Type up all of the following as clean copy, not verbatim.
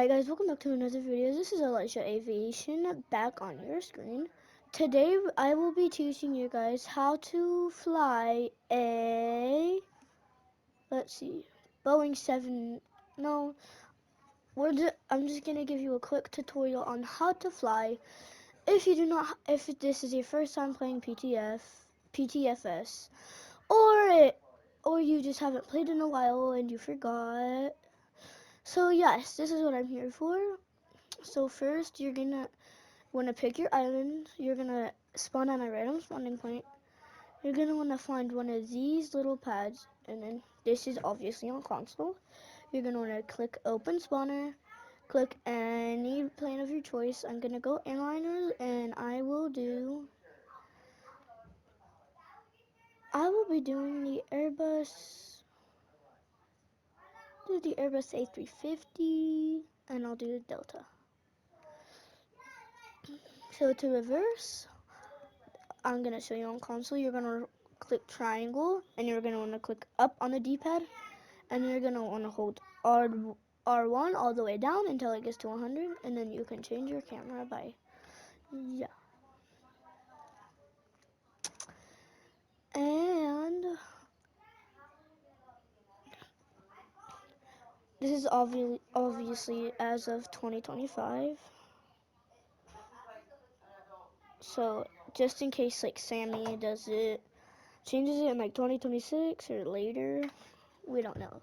Alright guys, welcome back to another video. This is Elijah Aviation back on your screen. Today I will be teaching you guys how to fly a, let's see, Boeing 7, no, I'm just going to give you a quick tutorial on how to fly. If this is your first time playing PTFS, or you just haven't played in a while and you forgot. So yes, this is what I'm here for. So first, you're gonna want to pick your island. You're gonna spawn on a random spawning point. You're gonna want to find one of these little pads, and then this is obviously on console. You're gonna want to click open spawner, click any plane of your choice. I'm gonna go airliners, and I will be doing the Airbus A350, and I'll do the Delta. So to reverse, I'm going to show you on console. You're going to click triangle, and you're going to want to click up on the D-pad, and you're going to want to hold R1 all the way down until it gets to 100, and then you can change your camera by, yeah. And this is obviously as of 2025. So just in case like Sammy changes it in like 2026 or later, we don't know.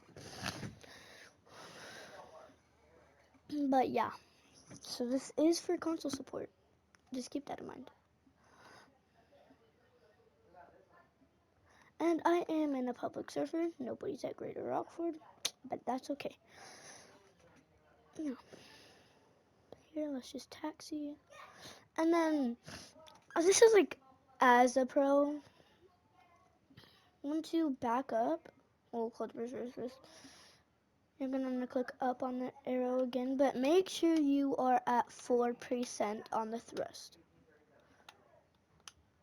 But yeah, so this is for console support. Just keep that in mind. And I am in a public server. Nobody's at Greater Rockford, but that's okay. Yeah. Here, let's just taxi. And then, this is like as a pro. Once you back up, we'll click reverse. You're gonna click up on the arrow again, but make sure you are at 4% on the thrust.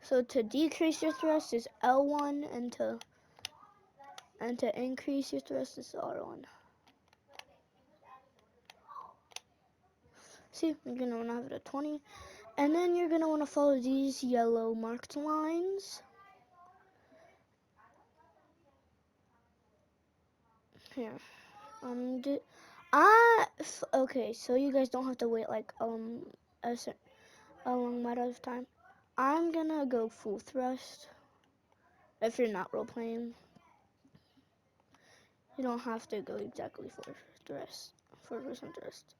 So to decrease your thrust is L1, and to increase your thrust is R1. See, you're gonna wanna have it at 20. And then you're gonna wanna follow these yellow marked lines. Here. Okay, so you guys don't have to wait like a long amount of time. I'm gonna go full thrust. If you're not role playing, you don't have to go exactly for thrust, 4% thrust.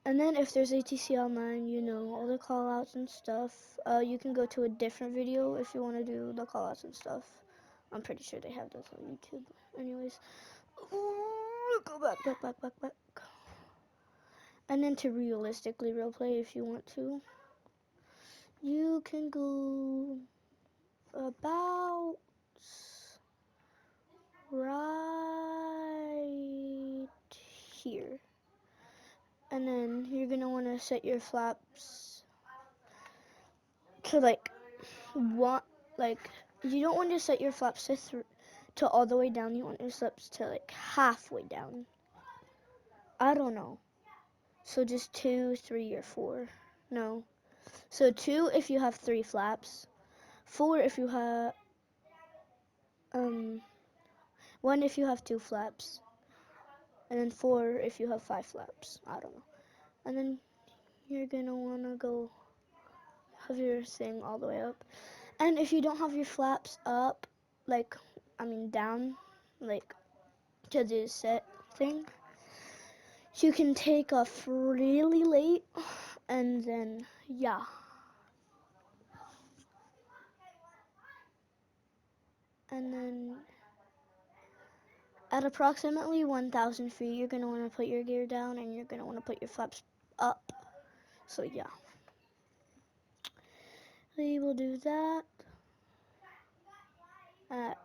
And then if there's ATCL9, you know all the callouts and stuff. You can go to a different video if you want to do the callouts and stuff. I'm pretty sure they have those on YouTube. Anyways, go back. And then to realistically roleplay, if you want to, you can go about right here. And then you're gonna want to set your flaps to you don't want to set your flaps to all the way down. You want your flaps to like halfway down. I don't know. So just 2, 3, or 4. No. So 2 if you have 3 flaps. 4 if you have 1 if you have 2 flaps. And then 4 if you have 5 flaps. I don't know. And then you're gonna wanna go have your thing all the way up. And if you don't have your flaps up, down, like to the set thing, you can take off really late, and then, yeah. And then at approximately 1,000 feet, you're going to want to put your gear down, and you're going to want to put your flaps up. So, yeah. We will do that at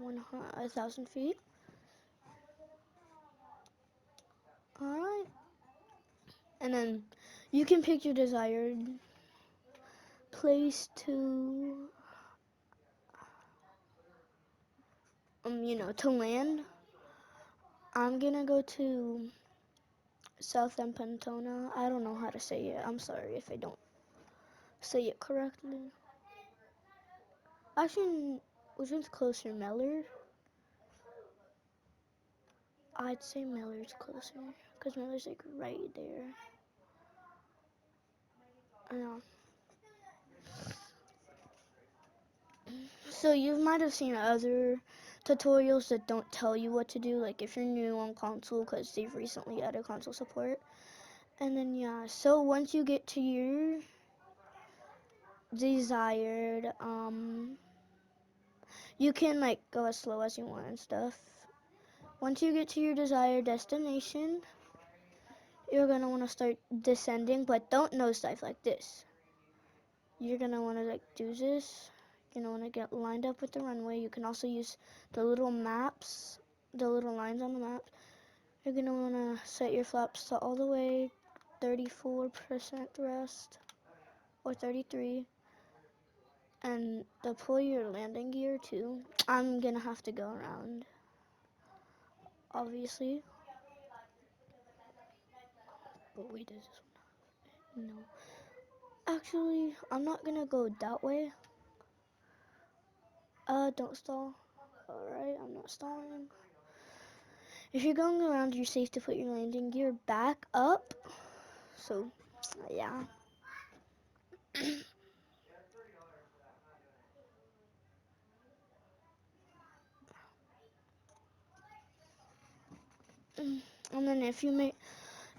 1,000 feet. Alright. And then you can pick your desired place to, to land. I'm gonna go to Southamptona. I don't know how to say it. I'm sorry if I don't say it correctly. Actually, which one's closer, Mellor? I'd say Mellor's closer, because Mellor's like right there. Yeah. So you might have seen other tutorials that don't tell you what to do, like if you're new on console, because they've recently added console support. And then yeah, so once you get to your desired, you can like go as slow as you want and stuff. Once you get to your desired destination, you're gonna want to start descending, but don't nosedive like this. You're gonna want to like do this. You're gonna want to get lined up with the runway. You can also use the little maps, the little lines on the map. You're gonna want to set your flaps to all the way 34% rest or 33, and deploy your landing gear too. I'm gonna have to go around, obviously. But wait, is this one? No. Actually, I'm not gonna go that way. Don't stall. Alright, I'm not stalling. If you're going around, you're safe to put your landing gear back up. So, yeah.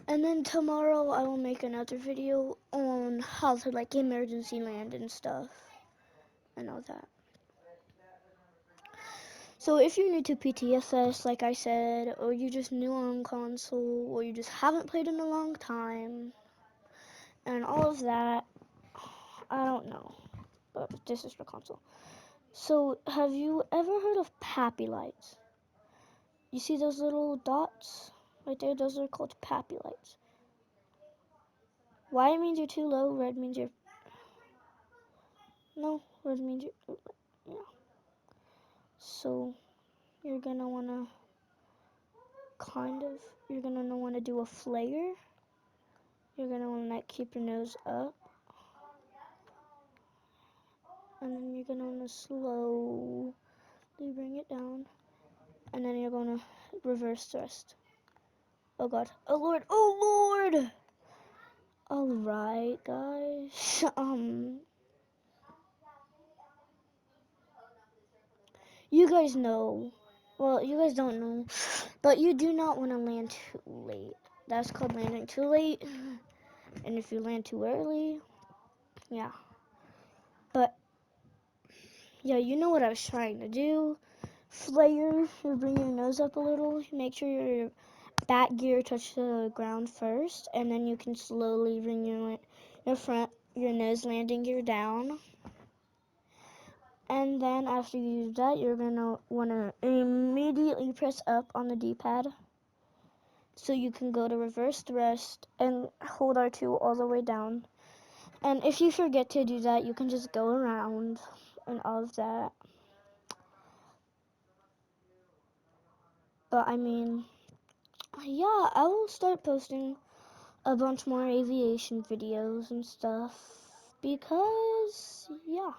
And then tomorrow I will make another video on how to like emergency land and stuff and all that. So if you're new to PTFS, like I said, or you just new on console, or you just haven't played in a long time, and all of that, I don't know, but this is for console. So have you ever heard of Pappy lights? You see those little dots right there? Those are called Pappy lights. White means you're too low, red means you're... No, red means you're... Yeah. So you're gonna wanna you're gonna wanna do a flare. You're gonna wanna keep your nose up. And then you're gonna wanna slowly bring it down. And then you're gonna reverse thrust. Oh God, oh Lord, oh Lord! Alright, guys, you guys know, well, you guys don't know, but you do not want to land too late. That's called landing too late. And if you land too early, yeah. But yeah, you know what I was trying to do. Flare, you bring your nose up a little. Make sure your back gear touch the ground first, and then you can slowly bring your nose landing gear down. And then after you do that, you're gonna wanna immediately press up on the D-pad, so you can go to reverse thrust and hold R2 all the way down. And if you forget to do that, you can just go around and all of that. But I mean, yeah, I will start posting a bunch more aviation videos and stuff because, yeah,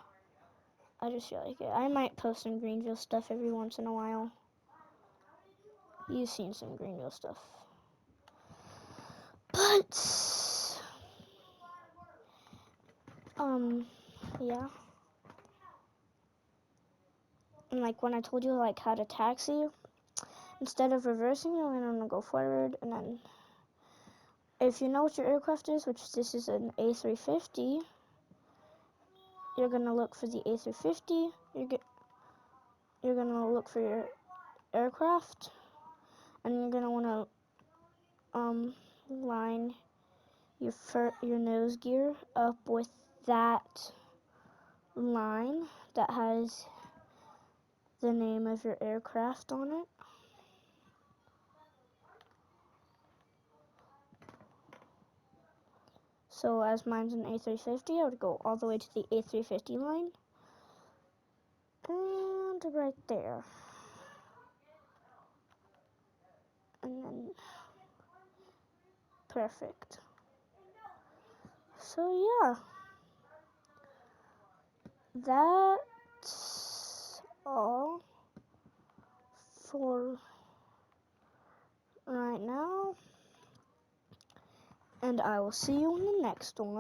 I just feel like it. I might post some Greenville stuff every once in a while. You've seen some Greenville stuff. But, yeah. And like when I told you like how to taxi, instead of reversing, you're gonna go forward, and then if you know what your aircraft is, which this is an A350, you're gonna look for the A350. You're gonna look for your aircraft, and you're gonna wanna line your nose gear up with that line that has the name of your aircraft on it. So as mine's an A350, I would go all the way to the A350 line. And right there. And then perfect. So yeah, that's all for right now, and I will see you in the next one.